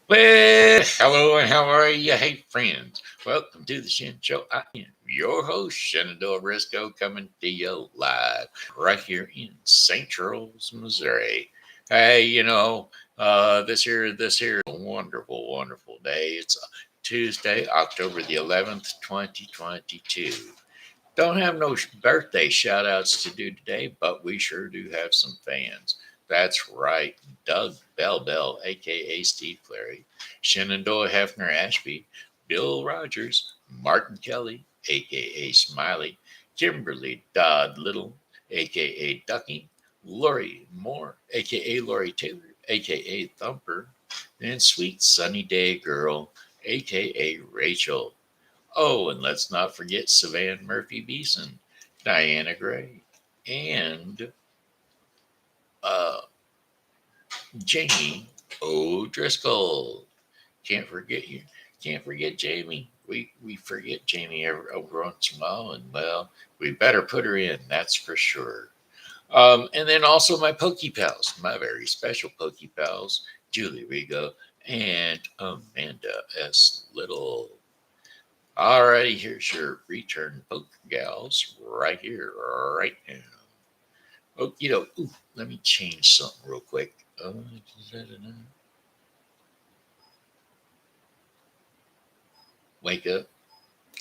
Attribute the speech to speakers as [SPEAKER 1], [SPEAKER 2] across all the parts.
[SPEAKER 1] Well, hello and how are you? Hey, friends. Welcome to the Shen Show. I am your host, Shenandoah coming to you live right here in St. Charles, Missouri. Hey, this here is a wonderful, wonderful day. It's Tuesday, October the 11th, 2022. Don't have no birthday shout outs to do today, but we sure do have some fans. That's right. Doug Bell, a.k.a. Steve Clary, Shenandoah Hefner Ashby, Bill Rogers, Martin Kelly, a.k.a. Smiley, Kimberly Dodd Little, a.k.a. Ducky, Lori Moore, a.k.a. Lori Taylor, a.k.a. Thumper, and Sweet Sunny Day Girl, a.k.a. Rachel. Oh, and let's not forget Savann Murphy Beason, Diana Gray, and uh, Jamie O'Driscoll. Can't forget you. Can't forget Jamie. We forget Jamie every once in a while, and well, we better put her in. That's for sure. And then also my Pokey pals, my very special Pokey pals, Julie Regot and Amanda S. Little. Alrighty, here's your return poke gals right here, right now. Oh, let me change something real quick. Wake up,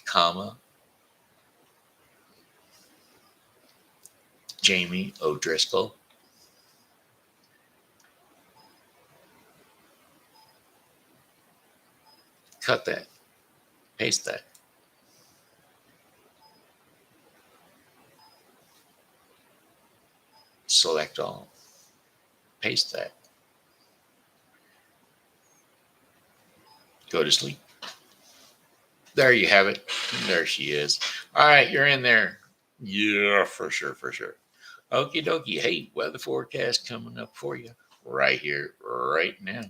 [SPEAKER 1] comma, Jamie O'Driscoll. Cut that, paste that, select all, paste that, go to sleep. There you have it. There she is. All right, you're in there. Yeah, for sure, for sure. Okie dokie. Hey, weather forecast coming up for you right here, right now.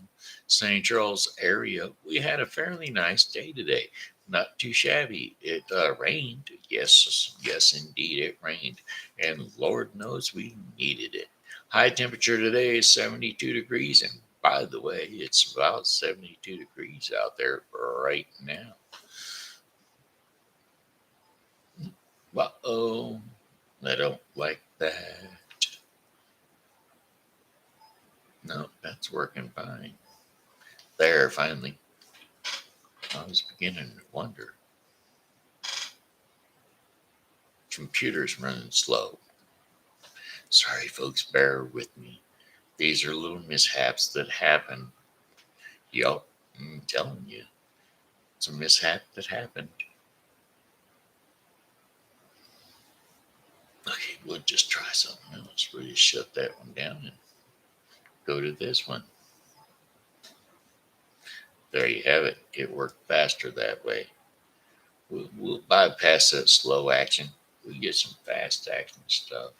[SPEAKER 1] St. Charles area. We had a fairly nice day today. Not too shabby. It rained. Yes, yes, indeed, it rained. And Lord knows we needed it. High temperature today is 72 degrees. And by the way, it's about 72 degrees out there right now. Uh-oh. I don't like that. No, that's working fine. There, finally. I was beginning to wonder. Computer's running slow. Sorry, folks, bear with me. These are little mishaps that happen. Yup, I'm telling you. It's a mishap that happened. Okay, we'll just try something else. We'll just shut that one down and go to this one. There you have it. It worked faster that way. We'll bypass that slow action. We get some fast action stuff.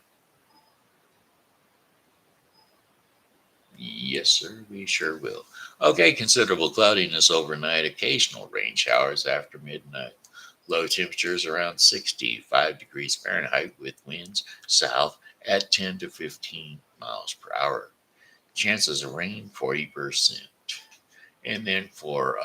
[SPEAKER 1] Yes, sir, we sure will. Okay, considerable cloudiness overnight, occasional rain showers after midnight. Low temperatures around 65 degrees Fahrenheit with winds south at 10 to 15 miles per hour. Chances of rain 40%. And then for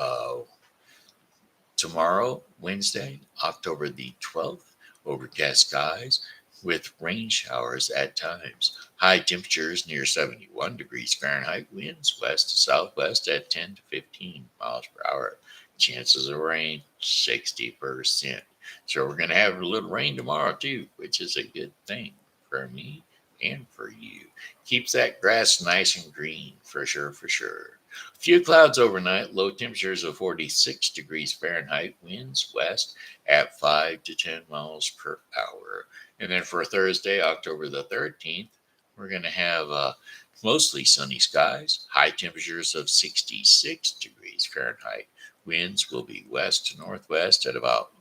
[SPEAKER 1] tomorrow, Wednesday, October the 12th, overcast skies with rain showers at times. High temperatures near 71 degrees Fahrenheit, winds west to southwest at 10 to 15 miles per hour. Chances of rain 60%. So we're going to have a little rain tomorrow too, which is a good thing for me and for you. Keeps that grass nice and green for sure, for sure. Few clouds overnight, low temperatures of 46 degrees Fahrenheit, winds west at 5 to 10 miles per hour. And then for Thursday, October the 13th, we're going to have mostly sunny skies, high temperatures of 66 degrees Fahrenheit. Winds will be west to northwest at about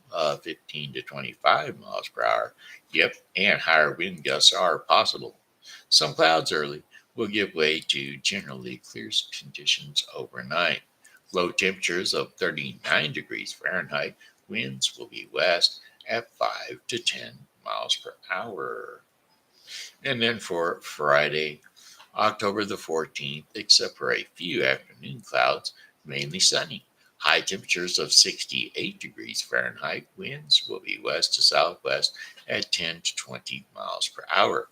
[SPEAKER 1] 15 to 25 miles per hour. Yep, and higher wind gusts are possible. Some clouds early will give way to generally clear conditions overnight. Low temperatures of 39 degrees Fahrenheit. Winds will be west at 5 to 10 miles per hour. And then for Friday, October the 14th, except for a few afternoon clouds, mainly sunny. High temperatures of 68 degrees Fahrenheit. Winds will be west to southwest at 10 to 20 miles per hour.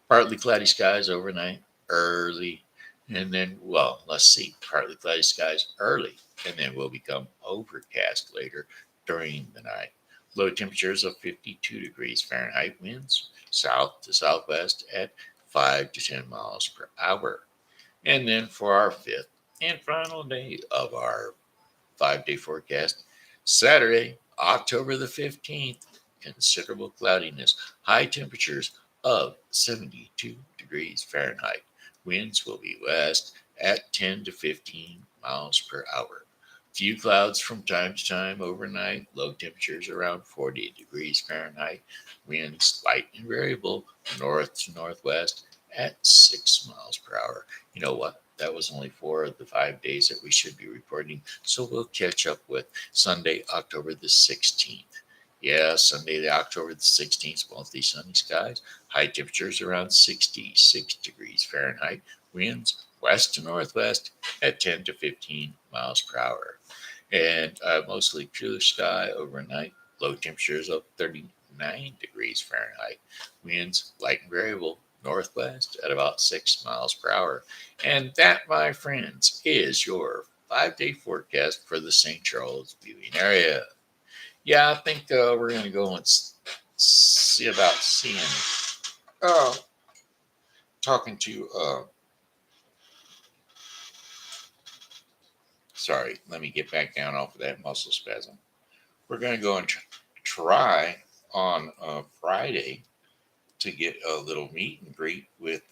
[SPEAKER 1] Partly cloudy skies overnight, early, and then, well, let's see, partly cloudy skies early, and then will become overcast later during the night. Low temperatures of 52 degrees Fahrenheit. Winds south to southwest at 5 to 10 miles per hour. And then for our fifth and final day of our 5 day forecast, Saturday, October the 15th, considerable cloudiness, high temperatures of 72 degrees Fahrenheit. Winds will be west at 10 to 15 miles per hour. Few clouds from time to time overnight, low temperatures around 40 degrees Fahrenheit. Winds light and variable north to northwest at 6 miles per hour. You know what? That was only 4 of the 5 days that we should be reporting. So we'll catch up with Sunday, October the 16th. Yeah, Sunday, the October the 16th, mostly sunny skies. High temperatures around 66 degrees Fahrenheit. Winds west to northwest at 10 to 15 miles per hour. And mostly clear sky overnight. Low temperatures of 39 degrees Fahrenheit. Winds light and variable northwest at about 6 miles per hour. And that, my friends, is your 5 day forecast for the St. Charles viewing area. Yeah, I think we're going to go and see about seeing, uh, talking to, sorry, let me get back down off of that muscle spasm. We're going to go and try on Friday to get a little meet and greet with,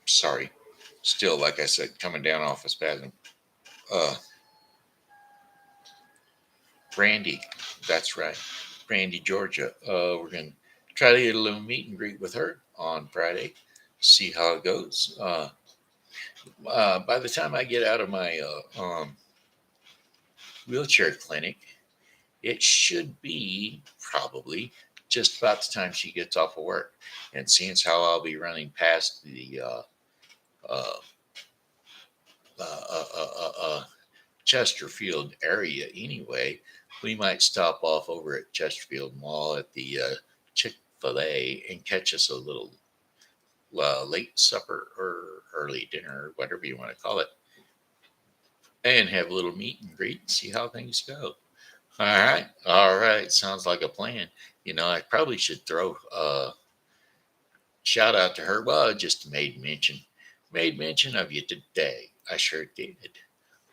[SPEAKER 1] sorry, still, like I said, coming down off a spasm. Uh, Brandy, that's right, Brandy, Georgia. We're going to try to get a little meet and greet with her on Friday, see how it goes. By the time I get out of my wheelchair clinic, it should be probably just about the time she gets off of work. And seeing as how I'll be running past the uh, uh, uh, uh, uh, Chesterfield area anyway, we might stop off over at Chesterfield Mall at the Chick-fil-A and catch us a little late supper or early dinner, whatever you want to call it, and have a little meet and greet and see how things go. All right. Sounds like a plan. I probably should throw a shout out to her. Well, I just made mention of you today. I sure did.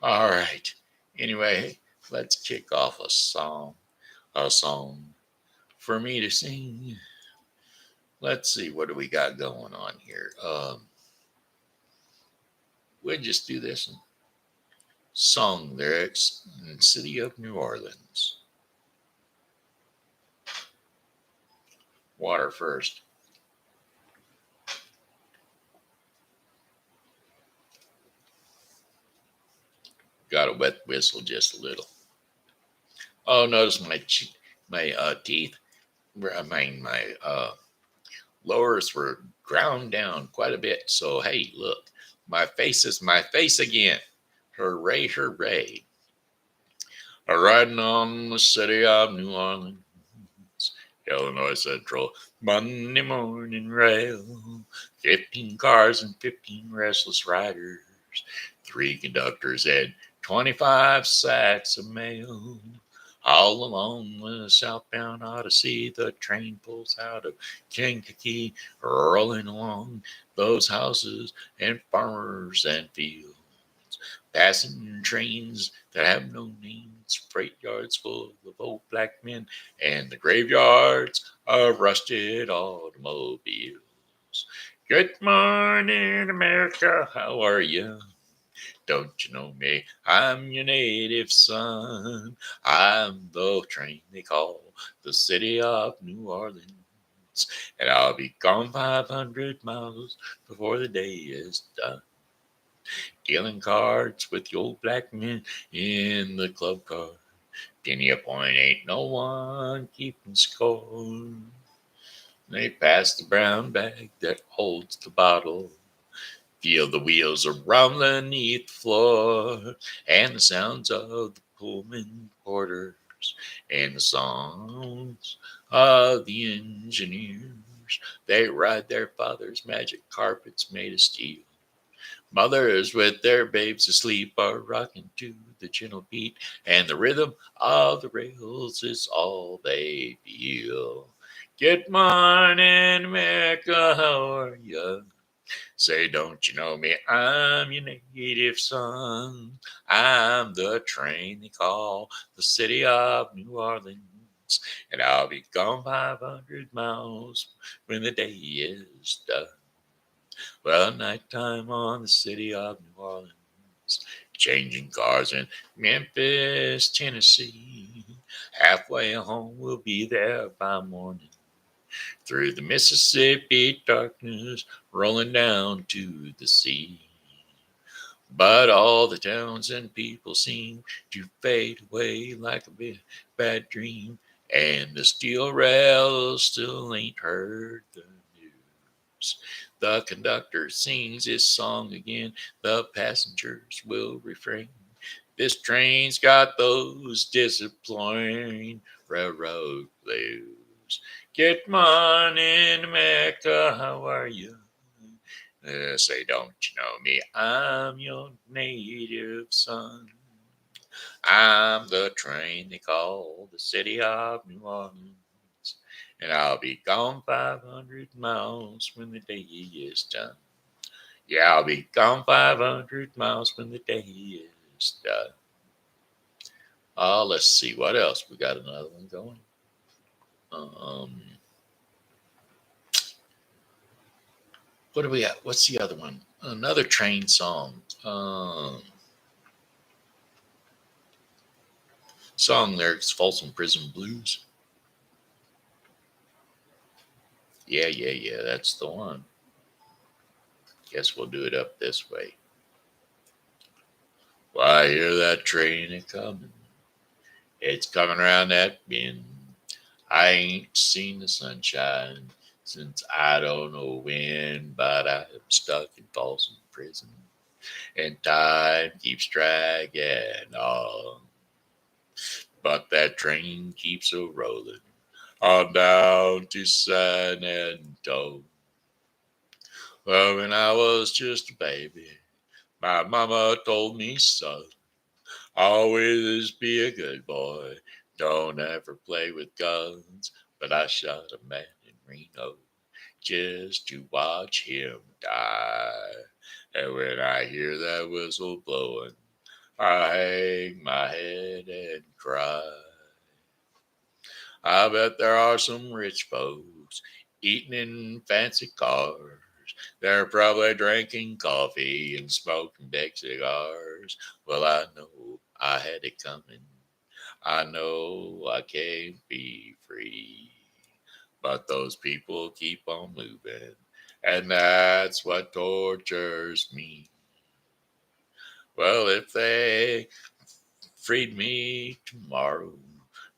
[SPEAKER 1] All right. Anyway, let's kick off a song for me to sing. Let's see, what do we got going on here? We'll just do this one. Song lyrics in City of New Orleans. Water first. Got to wet whistle just a little. Oh, notice my teeth. My lowers were ground down quite a bit. So hey, look, my face is my face again. Hooray, hooray! Riding on the city of New Orleans, Illinois Central, Monday morning rail. 15 cars and 15 restless riders, 3 conductors and 25 sacks of mail. All along the southbound Odyssey, the train pulls out of Kankakee, rolling along those houses and farmers and fields. Passing trains that have no names, freight yards full of old black men, and the graveyards of rusted automobiles. Good morning, America. How are you? Don't you know me? I'm your native son. I'm the train they call the city of New Orleans. And I'll be gone 500 miles before the day is done. Dealing cards with the old black men in the club car. Penny a point, ain't no one keeping score. They pass the brown bag that holds the bottle. Feel the wheels are rumbling beneath the floor, and the sounds of the Pullman porters, and the songs of the engineers. They ride their father's magic carpets made of steel. Mothers with their babes asleep are rocking to the gentle beat, and the rhythm of the rails is all they feel. Good morning, America, how are you? Say, don't you know me? I'm your native son. I'm the train they call the city of New Orleans, and I'll be gone 500 miles when the day is done. Well, nighttime on the city of New Orleans, changing cars in Memphis, Tennessee. Halfway home, we'll be there by morning. Through the Mississippi darkness, rolling down to the sea. But all the towns and people seem to fade away like a bad dream, and the steel rails still ain't heard the news. The conductor sings his song again, the passengers will refrain. This train's got those disappointing railroad blues. Good morning, America, how are you? Say, don't you know me? I'm your native son. I'm the train they call the city of New Orleans. And I'll be gone 500 miles when the day is done. Yeah, I'll be gone 500 miles when the day is done. Let's see what else. We got another one going. Um, what do we got? What's the other one? Another train song. Song lyrics: Folsom Prison Blues. Yeah. That's the one. Guess we'll do it up this way. Well, I hear that train a coming. It's coming around that bend. I ain't seen the sunshine since I don't know when, but I'm stuck in Folsom Prison, and time keeps dragging on. But that train keeps a rolling on down to San Antonio. Well, when I was just a baby, my mama told me, son, always be a good boy. Don't ever play with guns. But I shot a man in Reno just to watch him die. And when I hear that whistle blowing, I hang my head and cry. I bet there are some rich folks eating in fancy cars. They're probably drinking coffee and smoking big cigars. Well, I know I had it coming. I know I can't be free. But those people keep on moving, and that's what tortures me. Well, if they freed me tomorrow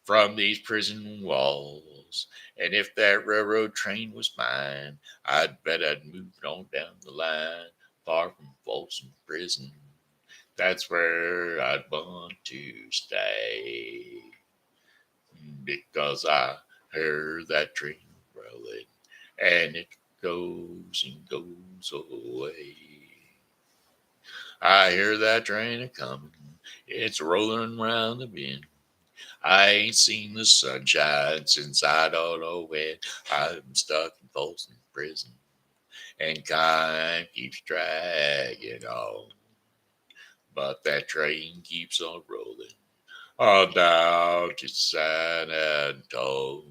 [SPEAKER 1] from these prison walls, and if that railroad train was mine, I'd bet I'd move it on down the line, far from Folsom Prison. That's where I'd want to stay, because I heard that train rolling, and it goes and goes away. I hear that train a coming, it's rolling round the bend. I ain't seen the sunshine since I don't know when. I'm stuck in Folsom Prison, and time keeps dragging on. But that train keeps on rolling on down to San Antonio.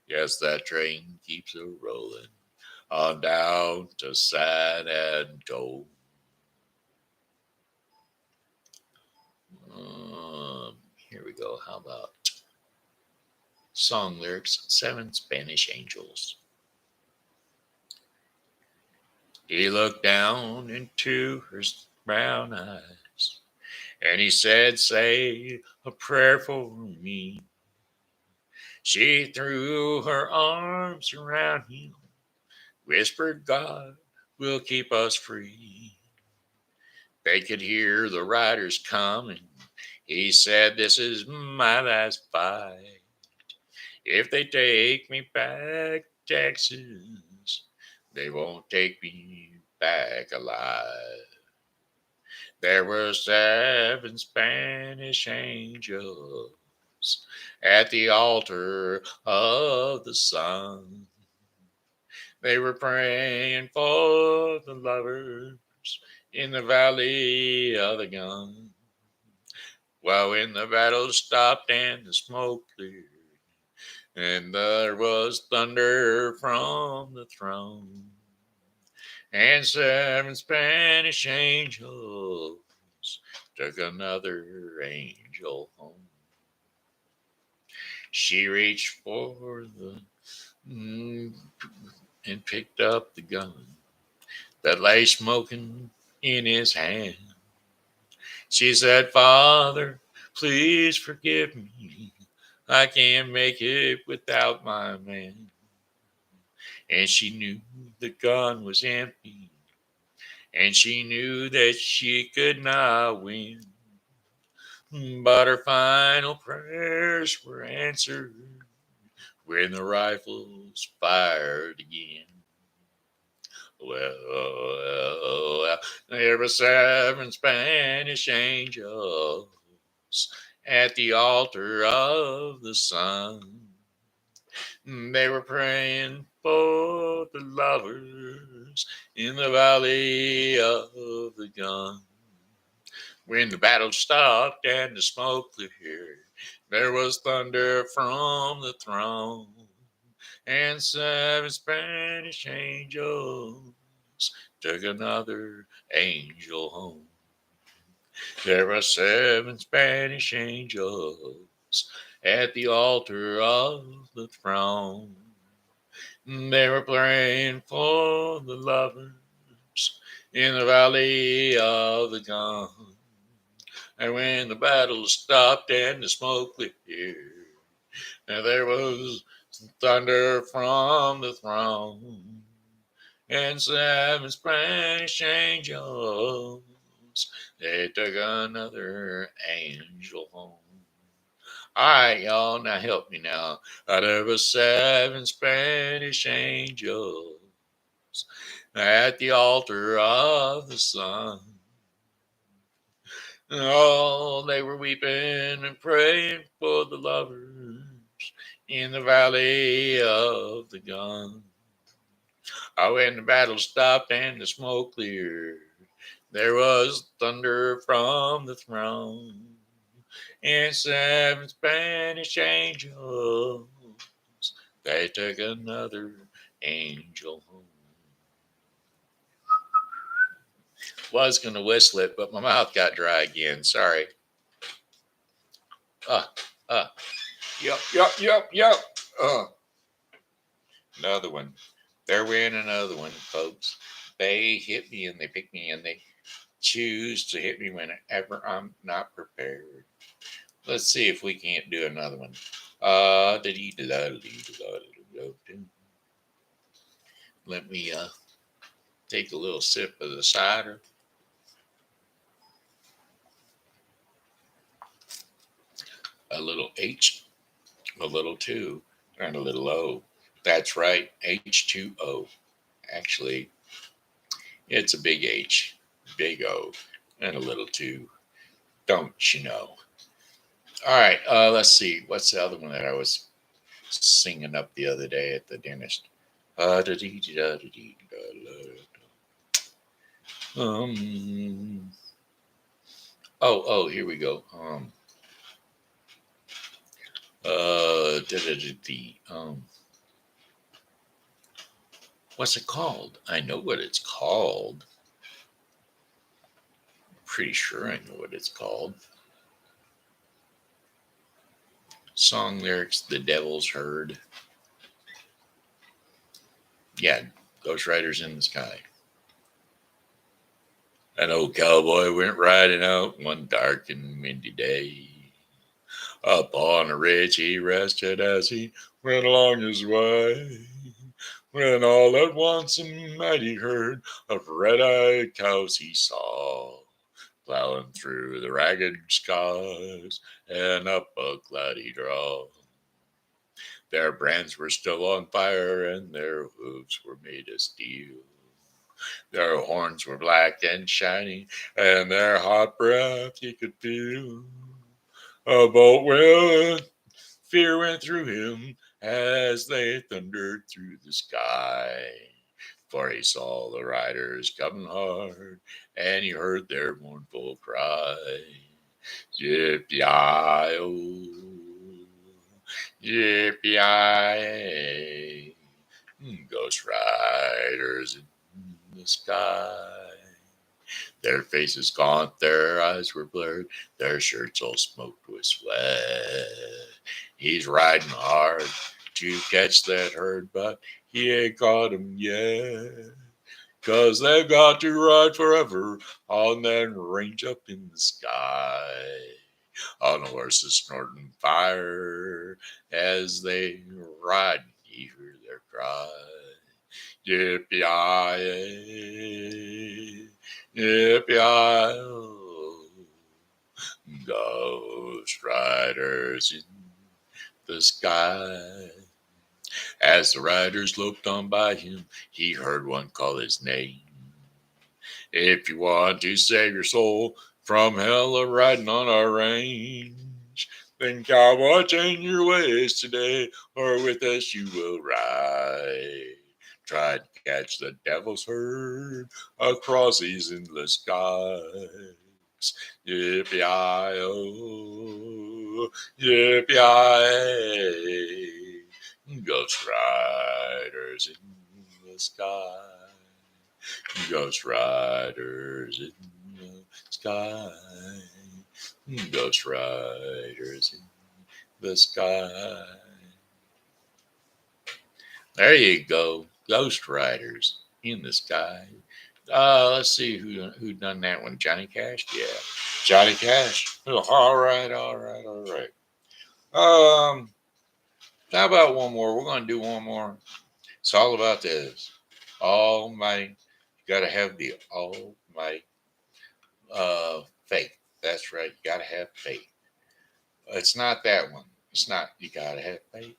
[SPEAKER 1] Yes, that train keeps a rolling on down to San Antonio. Here we go. How about song lyrics? Seven Spanish Angels. He looked down into her brown eyes, and he said, say a prayer for me. She threw her arms around him, whispered, God will keep us free. They could hear the riders coming. He said, this is my last fight. If they take me back to Texas, they won't take me back alive. There were 7 Spanish angels at the altar of the sun. They were praying for the lovers in the valley of the gun. Well, when the battle stopped and the smoke cleared, and there was thunder from the throne, and 7 Spanish angels took another angel home. She reached for the and picked up the gun that lay smoking in his hand. She said, Father, please forgive me. I can't make it without my man. And she knew the gun was empty, and she knew that she could not win. But her final prayers were answered when the rifles fired again. Well, there were 7 Spanish angels at the altar of the sun. They were praying for the lovers in the valley of the gun. When the battle stopped and the smoke cleared, there was thunder from the throne, and 7 Spanish angels took another angel home. There were 7 Spanish angels at the altar of the throne. They were praying for the lovers in the valley of the gun. And when the battle stopped and the smoke cleared, and there was thunder from the throne, and 7 Spanish angels, they took another angel home. All right, y'all, now help me now. There were 7 Spanish angels at the altar of the sun. Oh, they were weeping and praying for the lovers in the valley of the gun. Oh, when the battle stopped and the smoke cleared, there was thunder from the throne, and 7 Spanish angels, they took another angel home. Was going to whistle it, but my mouth got dry again. Sorry. Yep. Another one. There went another one, folks. They hit me and they pick me and they choose to hit me whenever I'm not prepared. Let's see if we can't do another one. Let me take a little sip of the cider. A little H, a little 2, and a little O. That's right, H2O. Actually, it's a big H, big O, and a little 2. Don't you know? All right, let's see. What's the other one that I was singing up the other day at the dentist? Here we go. What's it called? I know what it's called. Pretty sure I know what it's called. Song lyrics, The Devil's Herd. Yeah, Ghost Riders in the Sky. An old cowboy went riding out one dark and windy day. Upon a ridge he rested as he went along his way, when all at once a mighty herd of red-eyed cows he saw, plowing through the ragged skies and up a cloudy draw. Their brands were still on fire and their hooves were made of steel. Their horns were black and shiny and their hot breath you could feel. A bolt with fear went through him as they thundered through the sky. For he saw the riders coming hard, and he heard their mournful cry. Yippee-yi-oh, yippee-yi, ghost riders in the sky. Their faces gaunt, their eyes were blurred, their shirts all smoked with sweat. He's riding hard to catch that herd, but he ain't caught 'em yet. 'Cause they've got to ride forever on that range up in the sky. On horses snorting fire as they ride, you hear their cry. Yippee-yi-yi, yippee-yi-oh, ghost riders in the sky. As the riders loped on by him, he heard one call his name. If you want to save your soul from hell of riding on our range, then cowboy, change your ways today, or with us you will ride. Try to catch the devil's herd across these endless skies. Yippee-yi-oh, yippee-yi, ghost riders in the sky. Ghost riders in the sky. Ghost riders in the sky. There you go. Ghost riders in the sky. Let's see who done that one. Johnny Cash? Yeah. Johnny Cash. Oh, all right. How about one more? We're going to do one more. It's all about this. Almighty. You got to have the almighty faith. That's right. You got to have faith. It's not that one. It's not you got to have faith.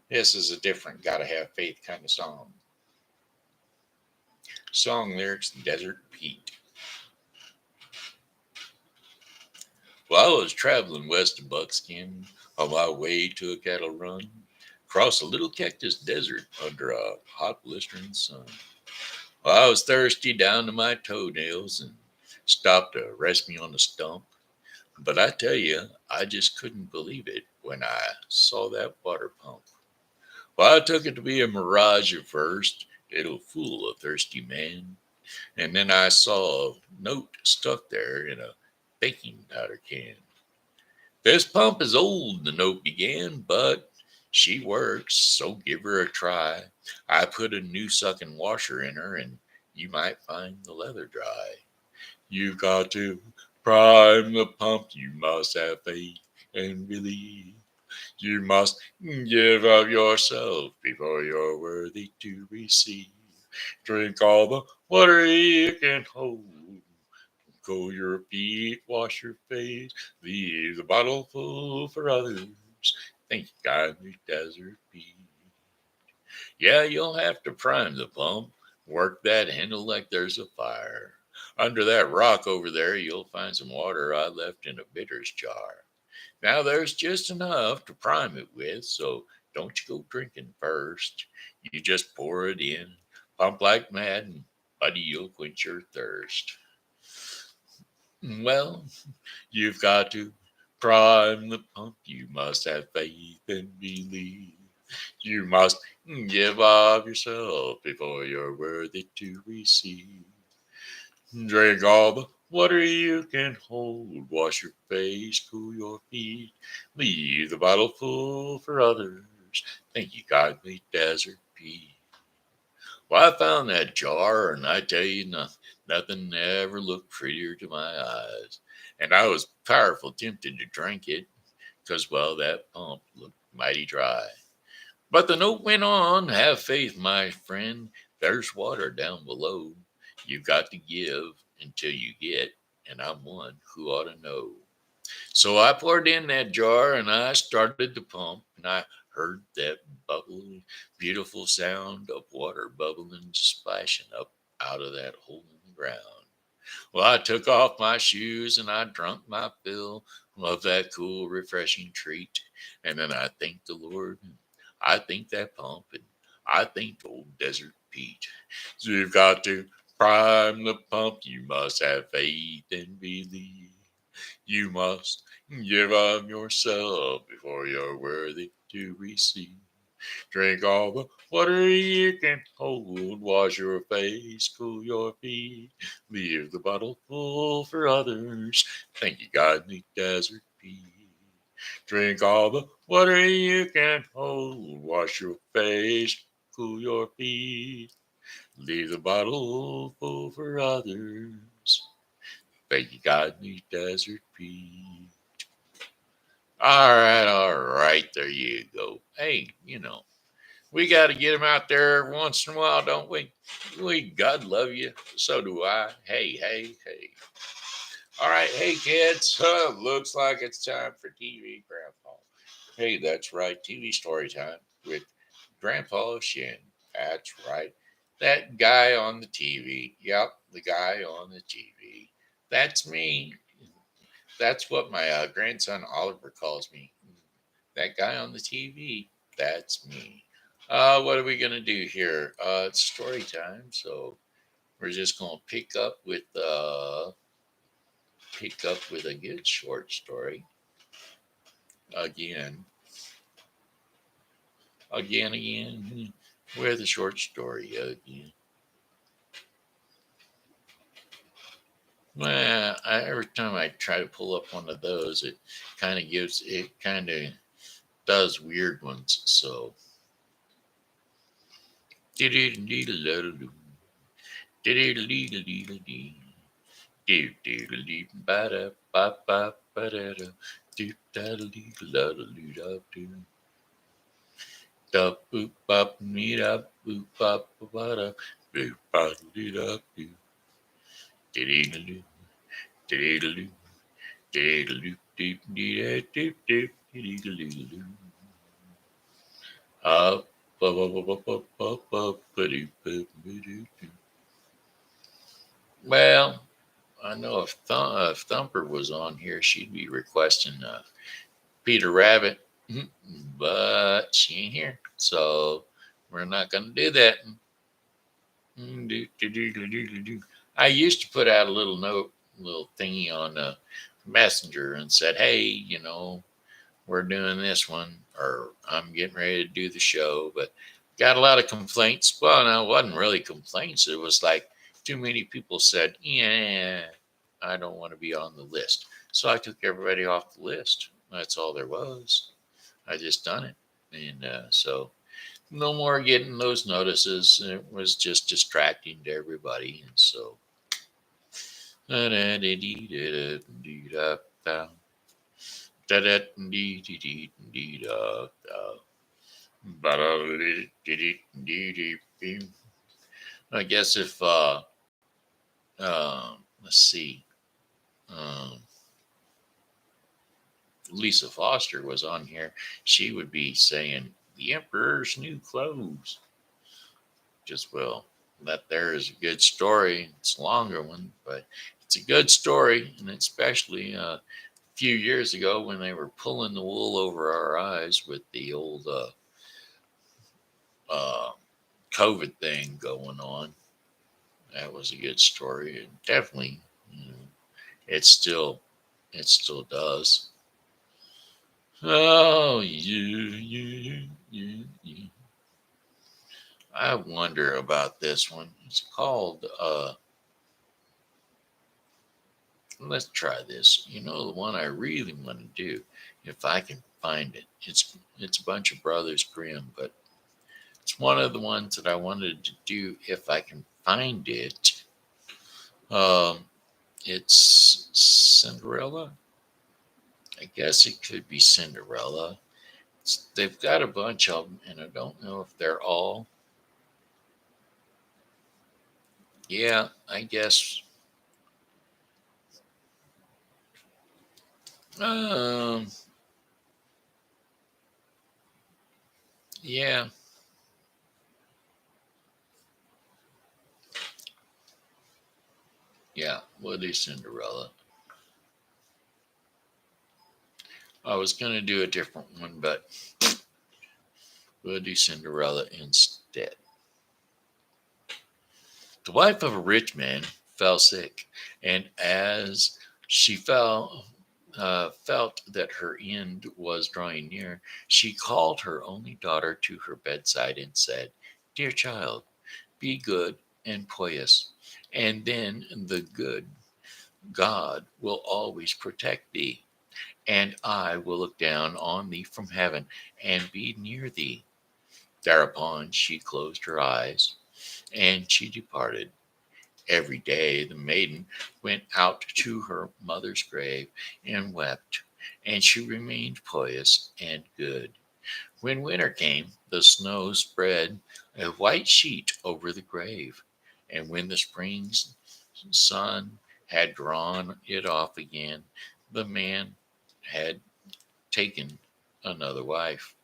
[SPEAKER 1] This is a different got to have faith kind of song. Song lyrics, Desert Pete. Well, I was traveling west of Buckskin on my way to a cattle run, across a little cactus desert under a hot blistering sun. Well, I was thirsty down to my toenails and stopped to rest me on a stump. But I tell you, I just couldn't believe it when I saw that water pump. Well, I took it to be a mirage at first. It'll fool a thirsty man. And then I saw a note stuck there in a baking powder can. This pump is old, the note began, but she works, so give her a try. I put a new sucking washer in her, and you might find the leather dry. You've got to prime the pump, you must have faith and believe. You must give of yourself before you're worthy to receive. Drink all the water you can hold. Cool your feet, wash your face, leave the bottle full for others. Thank God the desert beat. Yeah, you'll have to prime the pump. Work that handle like there's a fire. Under that rock over there, you'll find some water I left in a bitters jar. Now there's just enough to prime it with, so don't you go drinking first. You just pour it in, pump like mad, and buddy, you'll quench your thirst. Well, you've got to prime the pump. You must have faith and believe. You must give of yourself before you're worthy to receive. Drink all the water you can hold. Wash your face, cool your feet. Leave the bottle full for others. Thank you, godly desert Pete. Well, I found that jar, and I tell you, nothing ever looked prettier to my eyes. And I was powerful tempted to drink it, 'cause, well, that pump looked mighty dry. But the note went on, have faith, my friend. There's water down below. You've got to give until you get, and I'm one who ought to know. So I poured in that jar and I started to pump, and I heard that bubbly, beautiful sound of water bubbling, splashing up out of that hole in the ground. Well, I took off my shoes and I drunk my fill of that cool, refreshing treat. And then I thanked the Lord, and I thanked that pump, and I thanked old Desert Pete. So you've got to prime the pump, you must have faith and believe. You must give of yourself before you're worthy to receive. Drink all the water you can hold. Wash your face, cool your feet. Leave the bottle full for others. Thank you, God, in the desert Pete. Drink all the water you can hold. Wash your face, cool your feet. Leave the bottle full for others. Thank you, God, in the desert Pete. All right, there you go. Hey, we got to get them out there every once in a while, don't we? God love you. So do I. Hey, hey, hey. All right, hey kids. Looks like it's time for TV, Grandpa. Hey, that's right. TV story time with Grandpa Shen. That's right. That guy on the TV. Yep, the guy on the TV. That's me. That's what my grandson Oliver calls me. That guy on the TV. That's me. What are we gonna do here? It's story time, so we're just gonna pick up with a good short story again, again, with a short story again. Well, every time I try to pull up one of those, it kind of does weird ones. So, do do do ba da ba ba ba da da do da da dee da da doo da do da boop bop me da boop bop ba da boop ba dee da do dee dee doo dee dee doo dee dee doo dee da doo doo dee dee doo up ba ba ba ba ba ba ba ba doo ba ba doo doo. Well, I know if Thumper was on here, she'd be requesting Peter Rabbit, but she ain't here. So we're not going to do that. I used to put out a little note, little thingy on Messenger and said, hey, we're doing this one, or I'm getting ready to do the show, but got a lot of complaints. Well, no, it wasn't really complaints. It was like too many people said, yeah, I don't want to be on the list. So I took everybody off the list. That's all there was. I just done it. And so no more getting those notices. It was just distracting to everybody. And so I guess if let's see, um, Lisa Foster was on here, she would be saying the Emperor's New Clothes. Just well, that there is a good story. It's a longer one, but it's a good story, and especially a few years ago when they were pulling the wool over our eyes with the old uh, COVID thing going on. That was a good story, and definitely, it still does. Oh, you. I wonder about this one. It's called. Let's try this. The one I really want to do, if I can find it. It's a bunch of Brothers Grimm, but it's one of the ones that I wanted to do if I can find it. Um, it's Cinderella, I guess it could be Cinderella. They've got a bunch of them, and I don't know if they're all. Yeah, I guess. Um, yeah, yeah, we'll do Cinderella. I was going to do a different one, but we'll do Cinderella instead. The wife of a rich man fell sick, and as she felt that her end was drawing near, she called her only daughter to her bedside and said, "Dear child, be good and pious, and then the good God will always protect thee, and I will look down on thee from heaven and be near thee." Thereupon she closed her eyes, and she departed. Every day the maiden went out to her mother's grave and wept, and she remained pious and good. When winter came, the snow spread a white sheet over the grave, and when the spring's sun had drawn it off again, the man had taken another wife.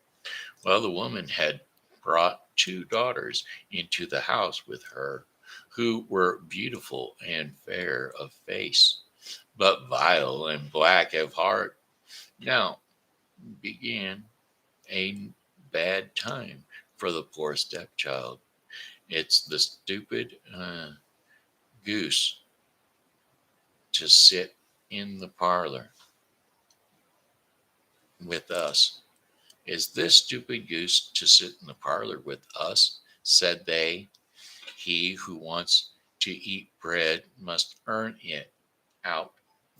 [SPEAKER 1] Well, the woman had brought two daughters into the house with her, who were beautiful and fair of face, but vile and black of heart. Now began a bad time for the poor stepchild. It's the stupid goose to sit in the parlor with us. Is this stupid goose to sit in the parlor with us? Said they. He who wants to eat bread must earn it out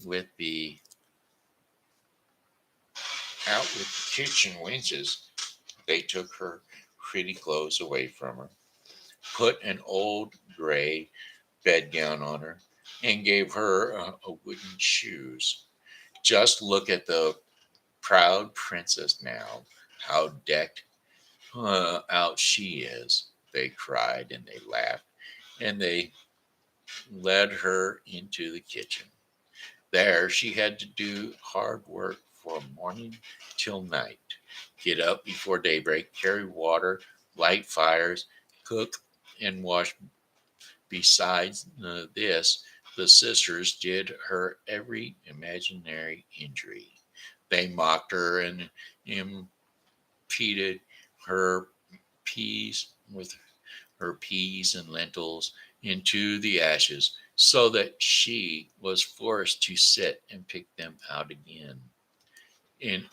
[SPEAKER 1] with the kitchen wenches. They took her pretty clothes away from her, put an old gray bedgown on her, and gave her a wooden shoes. Just look at the proud princess now, how decked out she is, they cried and they laughed, and they led her into the kitchen. There she had to do hard work from morning till night. Get up before daybreak, carry water, light fires, cook, and wash. Besides this, the sisters did her every imaginary injury. They mocked her and impeded her peas with her peas and lentils into the ashes, so that she was forced to sit and pick them out again. In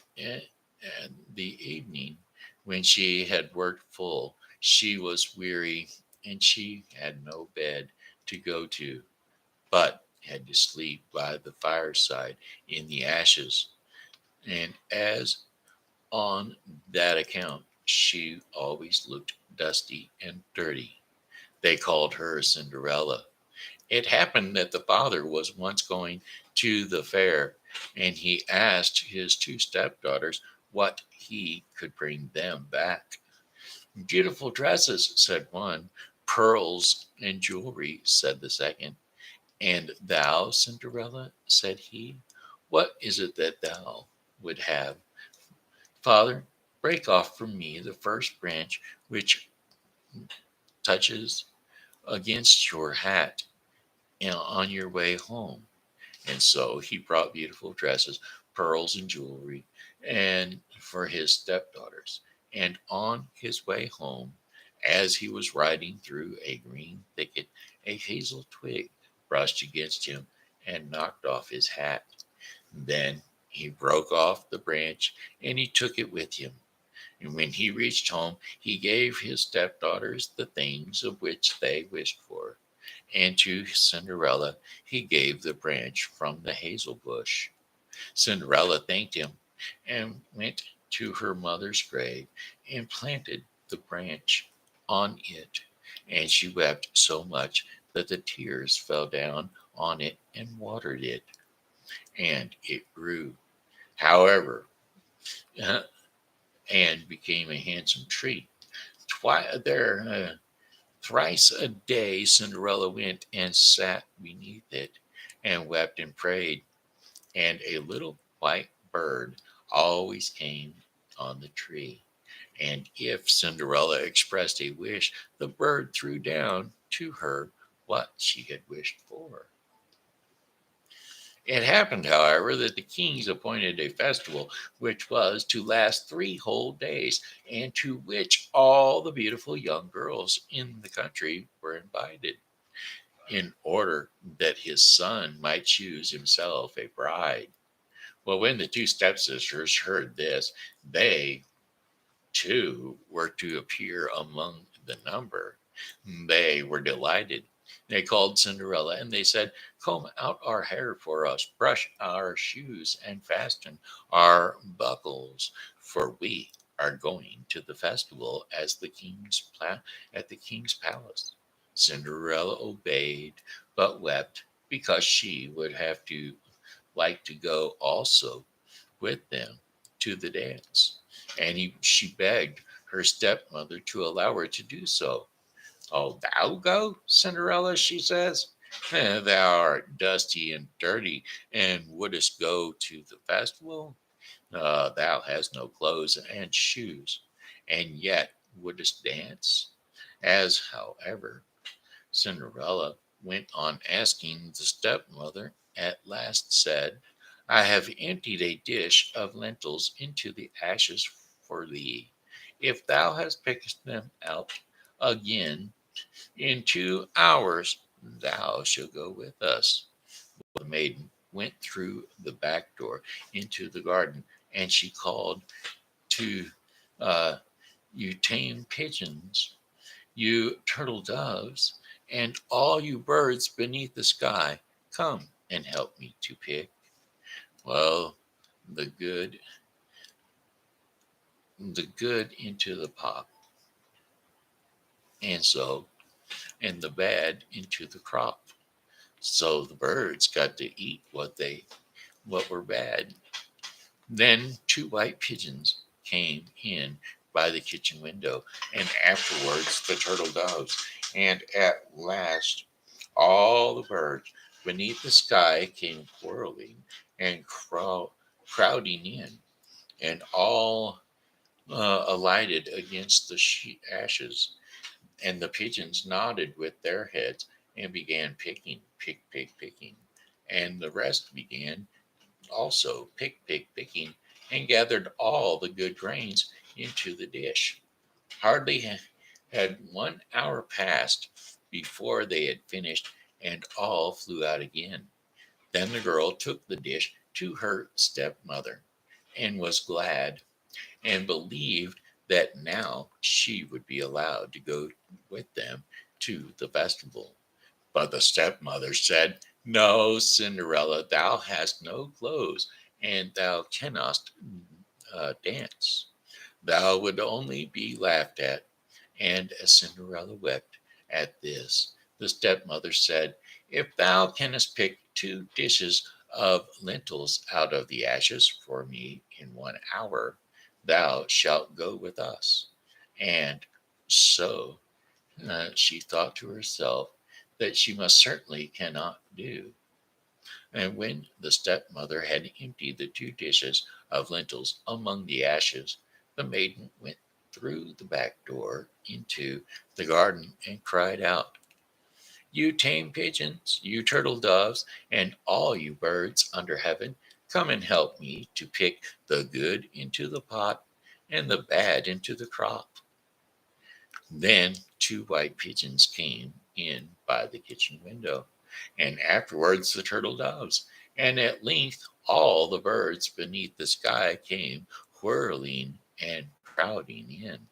[SPEAKER 1] the evening, when she had worked full, she was weary, and she had no bed to go to, but had to sleep by the fireside in the ashes. And as on that account, she always looked dusty and dirty. They called her Cinderella. It happened that the father was once going to the fair, and he asked his two stepdaughters what he could bring them back. "Beautiful dresses," said one. "Pearls and jewelry," said the second. "And thou, Cinderella," said he, "what is it that thou would have?" "Father, break off from me the first branch which touches against your hat on your way home." And so he brought beautiful dresses, pearls, and jewelry, and for his stepdaughters. And on his way home, as he was riding through a green thicket, a hazel twig brushed against him and knocked off his hat. Then he broke off the branch and he took it with him. And when he reached home, he gave his stepdaughters the things of which they wished for, and to Cinderella he gave the branch from the hazel bush. Cinderella thanked him and went to her mother's grave and planted the branch on it. And she wept so much that the tears fell down on it and watered it, and it grew. however, uh, and became a handsome treat. Thrice a day Cinderella went and sat beneath it and wept and prayed, and a little white bird always came on the tree. And if Cinderella expressed a wish, the bird threw down to her what she had wished for. It happened, however, that the kings appointed a festival which was to last 3 whole days, and to which all the beautiful young girls in the country were invited, in order that his son might choose himself a bride. Well, when the two stepsisters heard this, they too were to appear among the number. They were delighted. They called Cinderella and they said, "Comb out our hair for us, brush our shoes, and fasten our buckles, for we are going to the festival at the king's palace." Cinderella obeyed, but wept because she would have to like to go also with them to the dance, and she begged her stepmother to allow her to do so. "Oh, thou go, Cinderella," she says. "Thou art dusty and dirty, and wouldst go to the festival? Thou hast no clothes and shoes, and yet wouldst dance?" As, however, Cinderella went on asking, the stepmother at last said, "I have emptied a dish of lentils into the ashes for thee. If thou hast picked them out again in 2 hours, thou shalt go with us." The maiden went through the back door into the garden, and she called to uh, "You tame pigeons, you turtle doves, and all you birds beneath the sky, come and help me to pick, well, the good the good into the pot, and the bad into the crop." So the birds got to eat what were bad. Then 2 white pigeons came in by the kitchen window, and afterwards the turtle doves, and at last all the birds beneath the sky came whirling and crowding in, and all alighted against the ashes, and the pigeons nodded with their heads and began picking, and the rest began also picking, and gathered all the good grains into the dish. Hardly had 1 hour passed before they had finished, and all flew out again. Then the girl took the dish to her stepmother, and was glad, and believed that now she would be allowed to go with them to the festival. But the stepmother said, "No, Cinderella, thou hast no clothes, and thou cannot dance. Thou would only be laughed at." And as Cinderella wept at this, the stepmother said, "If thou canst pick 2 dishes of lentils out of the ashes for me in 1 hour, thou shalt go with us." And so she thought to herself that she must certainly cannot do. And when the stepmother had emptied the 2 dishes of lentils among the ashes, the maiden went through the back door into the garden and cried out, "You tame pigeons, you turtle doves, and all you birds under heaven, come and help me to pick the good into the pot and the bad into the crop." Then 2 white pigeons came in by the kitchen window, and afterwards the turtle doves, and at length all the birds beneath the sky came whirling and crowding in,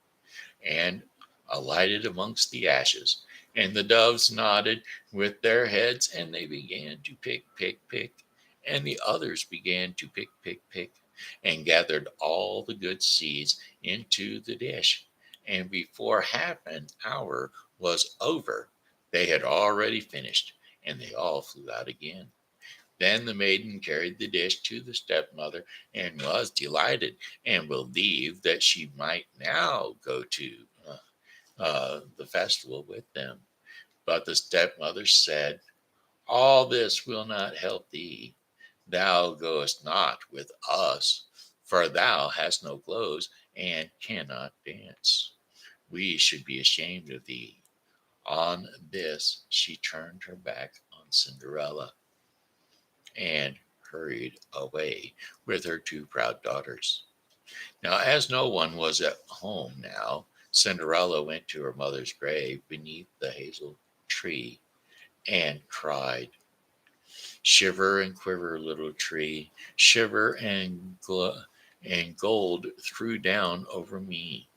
[SPEAKER 1] and alighted amongst the ashes. And the doves nodded with their heads, and they began to pick, and the others began to pick, and gathered all the good seeds into the dish. And before half an hour was over, they had already finished, and they all flew out again. Then the maiden carried the dish to the stepmother and was delighted and believed that she might now go to the festival with them. But the stepmother said, "All this will not help thee. Thou goest not with us, for thou hast no clothes and cannot dance. We should be ashamed of thee." On this, she turned her back on Cinderella and hurried away with her two proud daughters. Now, as no one was at home now, Cinderella went to her mother's grave beneath the hazel tree and cried, "Shiver and quiver, little tree, shiver and gold threw down over me."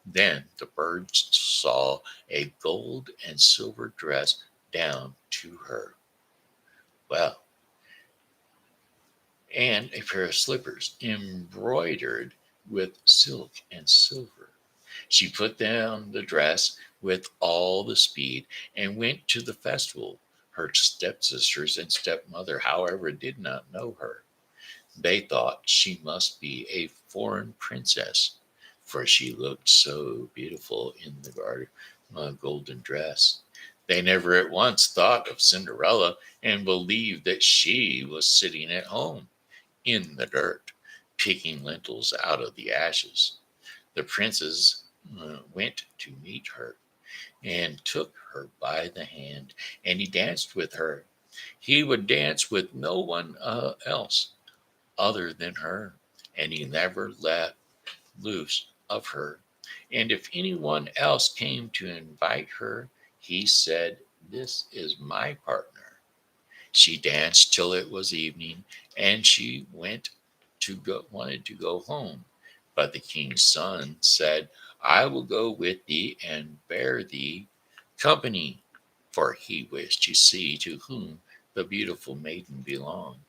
[SPEAKER 1] Then the birds saw a gold and silver dress down to her. Well, and a pair of slippers embroidered with silk and silver. She put down the dress with all the speed and went to the festival. Her stepsisters and stepmother, however, did not know her. They thought she must be a foreign princess, for she looked so beautiful in the golden dress. They never at once thought of Cinderella and believed that she was sitting at home in the dirt, picking lentils out of the ashes. The princes went to meet her and took her by the hand, and he danced with her. He would dance with no one else other than her, and he never let loose of her. And if anyone else came to invite her, he said, "This is my partner." She danced till it was evening, and she wanted to go home. But the king's son said, "I will go with thee and bear thee company," for he wished to see to whom the beautiful maiden belonged.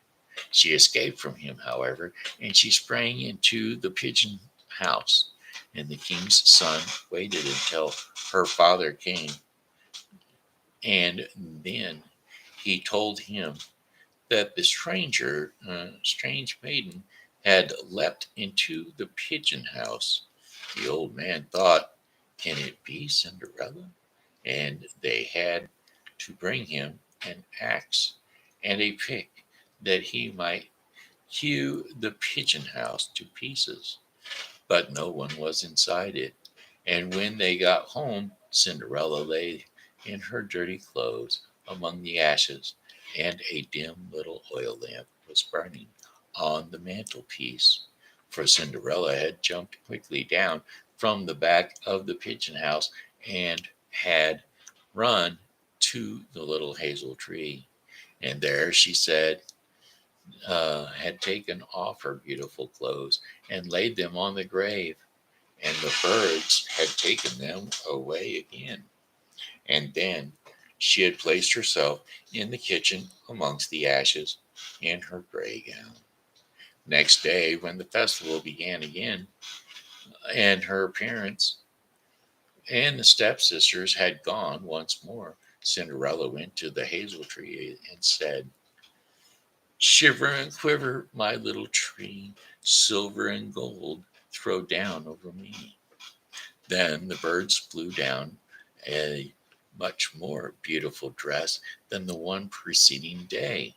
[SPEAKER 1] She escaped from him, however, and she sprang into the pigeon house. And the king's son waited until her father came, and then he told him that the strange maiden, had leapt into the pigeon house. The old man thought, "Can it be Cinderella?" And they had to bring him an axe and a pick that he might hew the pigeon house to pieces. But no one was inside it. And when they got home, Cinderella lay in her dirty clothes among the ashes, and a dim little oil lamp was burning on the mantelpiece. For Cinderella had jumped quickly down from the back of the pigeon house and had run to the little hazel tree. And there she said, had taken off her beautiful clothes and laid them on the grave, and the birds had taken them away again. And then she had placed herself in the kitchen amongst the ashes in her gray gown. Next day, when the festival began again, and her parents and the stepsisters had gone once more, Cinderella went to the hazel tree and said, "Shiver and quiver, my little tree, silver and gold throw down over me." Then the birds flew down a much more beautiful dress than the one preceding day.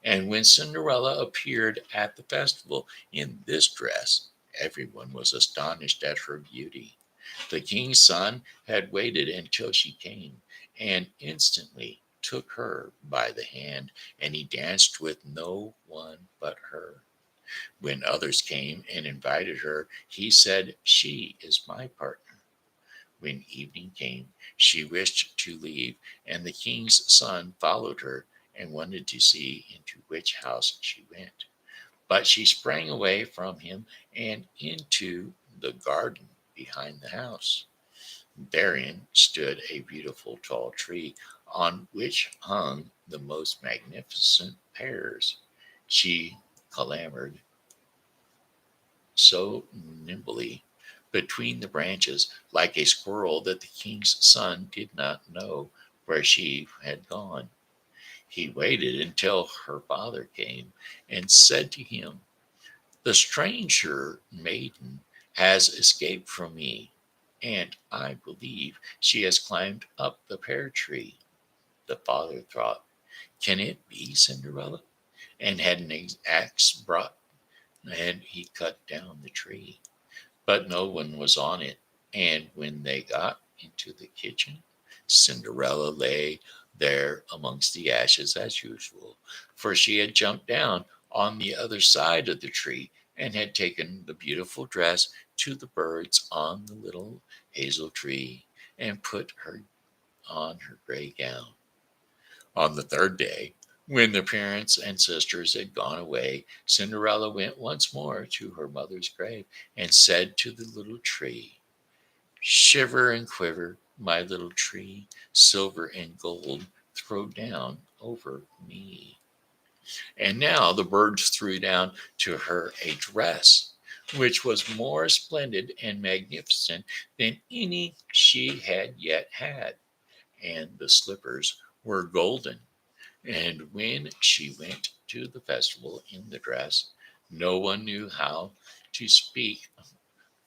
[SPEAKER 1] And when Cinderella appeared at the festival in this dress, everyone was astonished at her beauty. The king's son had waited until she came, and instantly took her by the hand, and he danced with no one but her. When others came and invited her, he said, "She is my partner." When evening came, she wished to leave, and the king's son followed her and wanted to see into which house she went. But she sprang away from him and into the garden behind the house. Therein stood a beautiful tall tree on which hung the most magnificent pears. She clambered so nimbly between the branches like a squirrel that the king's son did not know where she had gone. He waited until her father came and said to him, "The stranger maiden has escaped from me, and I believe she has climbed up the pear tree." The father thought, "Can it be Cinderella?" and had an axe brought, and he cut down the tree. But no one was on it, and when they got into the kitchen, Cinderella lay there amongst the ashes as usual, for she had jumped down on the other side of the tree and had taken the beautiful dress to the birds on the little hazel tree and put her on her gray gown. On the third day, when the parents and sisters had gone away, Cinderella went once more to her mother's grave and said to the little tree, "Shiver and quiver, my little tree, silver and gold throw down over me." And now the birds threw down to her a dress which was more splendid and magnificent than any she had yet had, and the slippers were golden. And when she went to the festival in the dress, no one knew how to speak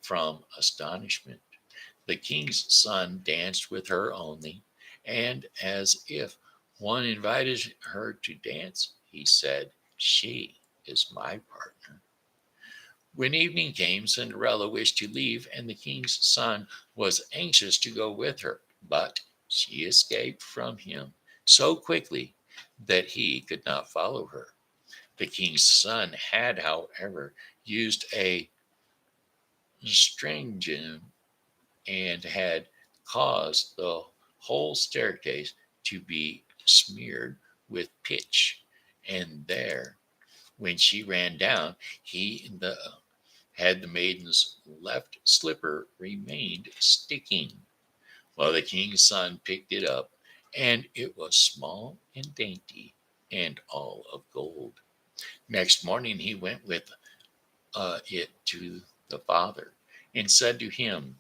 [SPEAKER 1] from astonishment. The king's son danced with her only, and as if one invited her to dance, he said, "She is my partner." When evening came, Cinderella wished to leave, and the king's son was anxious to go with her, but she escaped from him so quickly that he could not follow her. The king's son had, however, used a stratagem and had caused the whole staircase to be smeared with pitch, and there, when she ran down, had the maiden's left slipper remained sticking. Well, the king's son picked it up, and it was small and dainty, and all of gold. Next morning he went with it to the father, and said to him,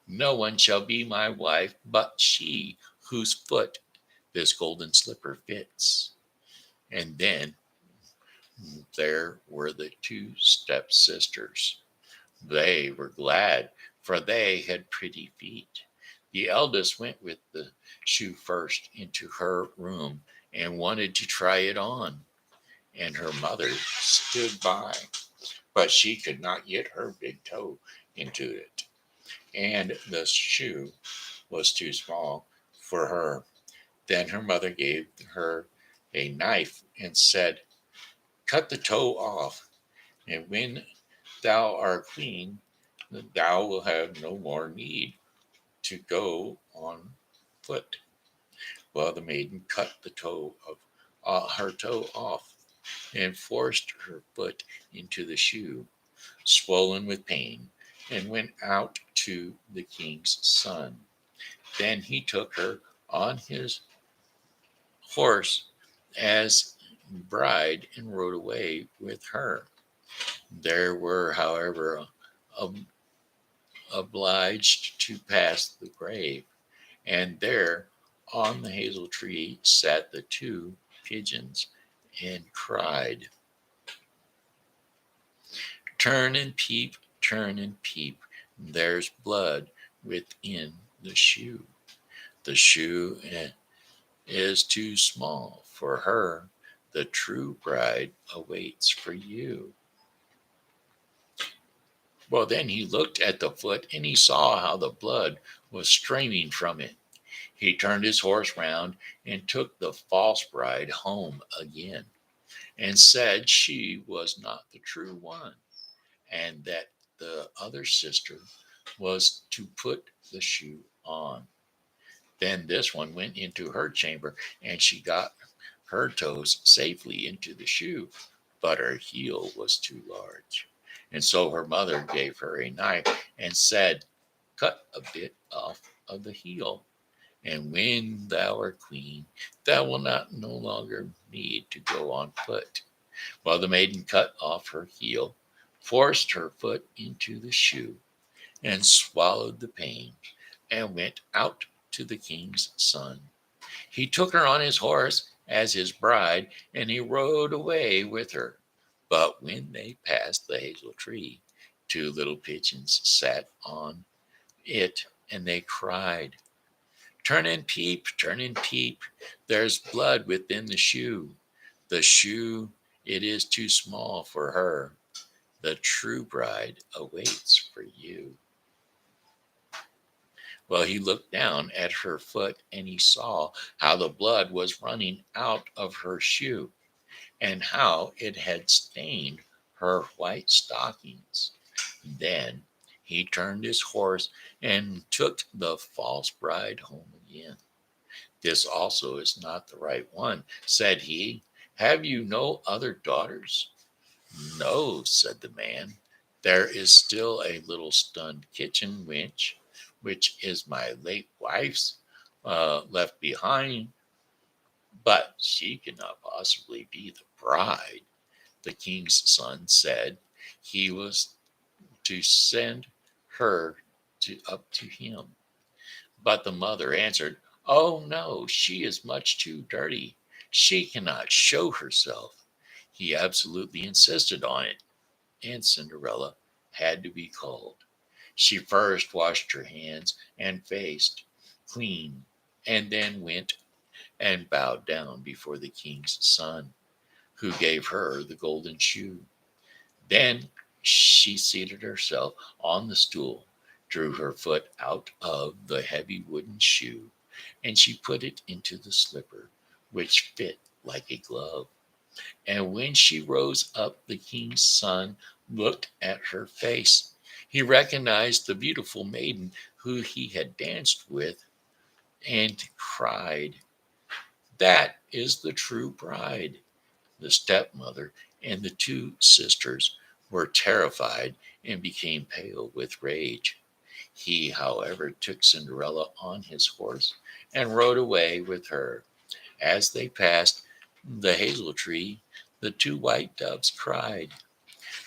[SPEAKER 1] "No one shall be my wife but she whose foot this golden slipper fits." And then there were the two stepsisters. They were glad, for they had pretty feet. The eldest went with the shoe first into her room and wanted to try it on, and her mother stood by, but she could not get her big toe into it, and the shoe was too small for her. Then her mother gave her a knife and said, "Cut the toe off, and when thou art clean, thou will have no more need to go on foot." Well, the maiden cut the toe of her toe off and forced her foot into the shoe, swollen with pain, and went out to the king's son. Then he took her on his horse as bride and rode away with her. There were, however, obliged to pass the grave, and there on the hazel tree sat the two pigeons and cried, turn and peep, there's blood within the shoe. The shoe is too small for her, the true bride awaits for you." Well, then he looked at the foot, and he saw how the blood was streaming from it. He turned his horse round and took the false bride home again, and said she was not the true one, and that the other sister was to put the shoe on. Then this one went into her chamber, and she got her toes safely into the shoe, but her heel was too large. And so her mother gave her a knife and said, "Cut a bit off of the heel, and when thou art clean, thou wilt not no longer need to go on foot." Well, the maiden cut off her heel, forced her foot into the shoe, and swallowed the pain, and went out to the king's son. He took her on his horse as his bride, and he rode away with her. But when they passed the hazel tree, two little pigeons sat on it, and they cried, turn and peep, there's blood within the shoe. The shoe, it is too small for her. The true bride awaits for you. Well, he looked down at her foot and he saw how the blood was running out of her shoe and how it had stained her white stockings. Then he turned his horse and took the false bride home again. This also is not the right one, said he. Have you no other daughters? No, said the man. There is still a little stunned kitchen wench, which is my late wife's, left behind, but she cannot possibly be the bride. The king's son said he was to send her up to him. But the mother answered, oh no, she is much too dirty. She cannot show herself. He absolutely insisted on it, and Cinderella had to be called. She first washed her hands and face clean, and then went and bowed down before the king's son, who gave her the golden shoe. Then she seated herself on the stool, drew her foot out of the heavy wooden shoe, and she put it into the slipper, which fit like a glove. And when she rose up, the king's son looked at her face. He recognized the beautiful maiden who he had danced with and cried, that is the true bride. The stepmother and the two sisters were terrified and became pale with rage. He, however, took Cinderella on his horse and rode away with her. As they passed the hazel tree, the two white doves cried,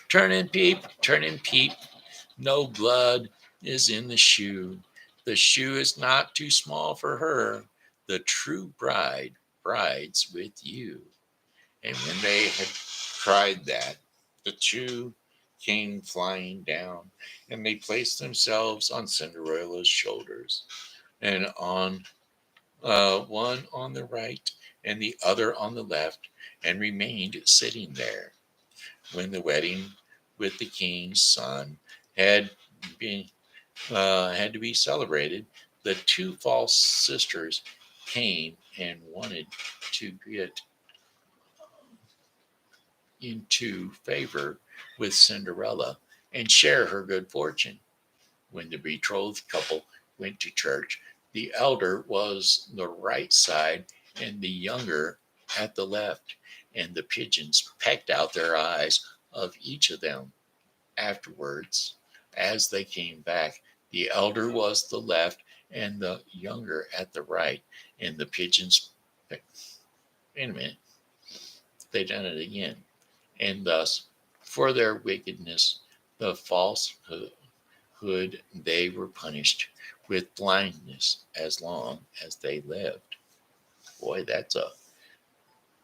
[SPEAKER 1] turn and peep, no blood is in the shoe. The shoe is not too small for her. The true bride rides with you. And when they had cried that, the two came flying down, and they placed themselves on Cinderella's shoulders, and on one on the right and the other on the left, and remained sitting there. When the wedding with the king's son had been had to be celebrated, the two false sisters came and wanted to get into favor with Cinderella and share her good fortune. When the betrothed couple went to church, the elder was the right side and the younger at the left, and the pigeons pecked out their eyes of each of them. Afterwards, as they came back, the elder was the left and the younger at the right, and the pigeons pecked. Wait a minute, they done it again. And thus, for their wickedness, the falsehood they were punished with blindness as long as they lived. Boy, that's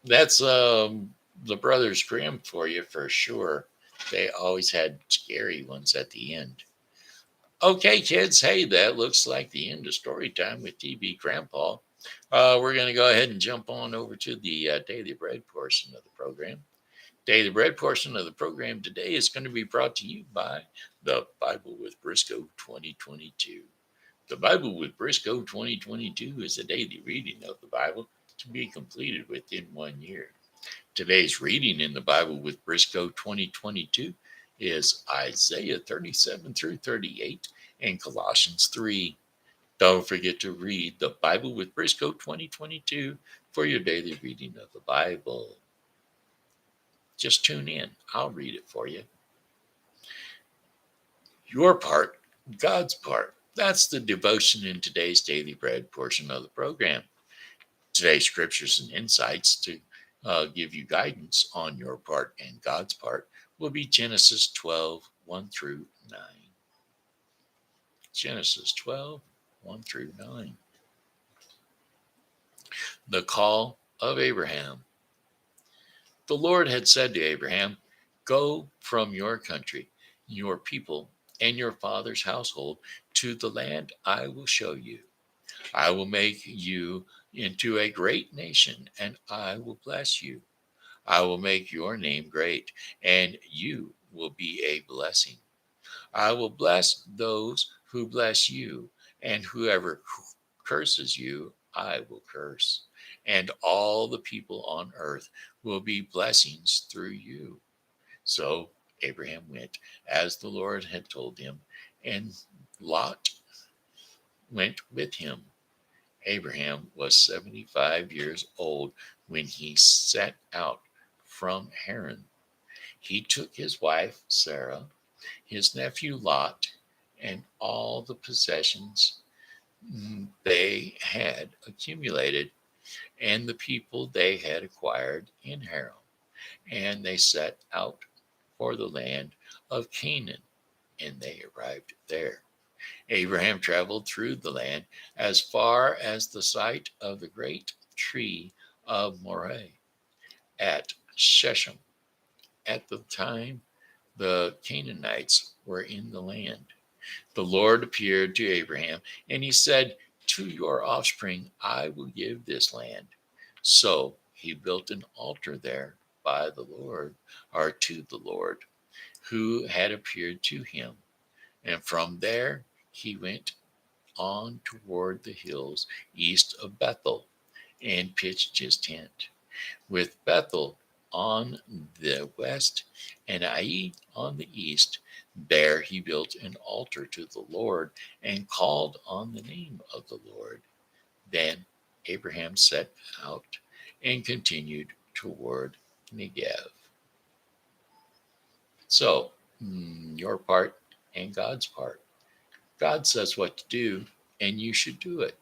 [SPEAKER 1] the Brothers Grimm for you for sure. They always had scary ones at the end. Okay, kids. Hey, that looks like the end of story time with TV Grandpa. We're going to go ahead and jump on over to the Daily Bread portion of the program. Daily Bread portion of the program today is going to be brought to you by the Bible with Briscoe 2022. The Bible with Briscoe 2022 is a daily reading of the Bible to be completed within 1 year. Today's reading in the Bible with Briscoe 2022 is Isaiah 37 through 38 and Colossians 3. Don't forget to read the Bible with Briscoe 2022 for your daily reading of the Bible. Just tune in. I'll read it for you. Your part, God's part. That's the devotion in today's Daily Bread portion of the program. Today's scriptures and insights to give you guidance on your part and God's part will be Genesis 12, 1 through 9. Genesis 12, 1 through 9. The call of Abraham. The Lord had said to Abraham, "Go from your country, your people, and your father's household to the land I will show you. I will make you into a great nation, and I will bless you. I will make your name great, and you will be a blessing. I will bless those who bless you, and whoever curses you, I will curse. And all the people on earth will be blessings through you." So Abraham went as the Lord had told him, and Lot went with him. Abraham was 75 years old when he set out from Haran. He took his wife Sarah, his nephew Lot, and all the possessions they had accumulated and the people they had acquired in Haran, and they set out for the land of Canaan, and they arrived there. Abraham traveled through the land as far as the site of the great tree of Moreh at Shechem. At the time, the Canaanites were in the land. The Lord appeared to Abraham, and he said, "To your offspring I will give this land." So he built an altar there by the Lord, or to the Lord, who had appeared to him. And from there he went on toward the hills east of Bethel and pitched his tent, with Bethel on the west and Ai on the east. There he built an altar to the Lord and called on the name of the Lord. Then Abraham set out and continued toward Negev. So, your part and God's part. God says what to do, and you should do it.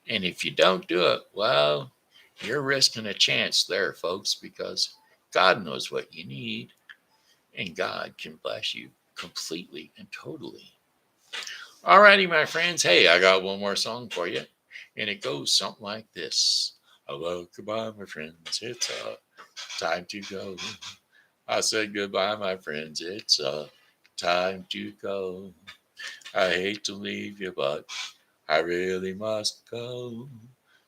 [SPEAKER 1] And if you don't do it, well, you're risking a chance there, folks, because God knows what you need, and God can bless you completely and totally. Alrighty, my friends. Hey, I got one more song for you, and it goes something like this. Hello, goodbye, my friends. It's time to go. I said goodbye, my friends. It's time to go. I hate to leave you, but I really must go.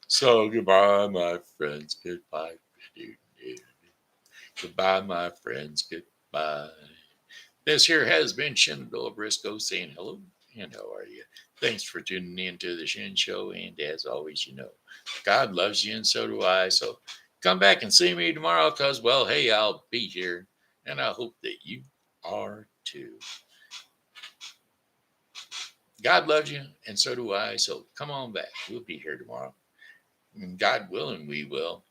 [SPEAKER 1] So goodbye, my friends. Goodbye. Goodbye, my friends. Goodbye. This here has been Shenandoah Briscoe saying hello and how are you? Thanks for tuning in to the Shen Show. And as always, God loves you and so do I. So come back and see me tomorrow because, well, hey, I'll be here. And I hope that you are too. God loves you and so do I. So come on back. We'll be here tomorrow. God willing, we will.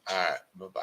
[SPEAKER 1] All right. Bye-bye.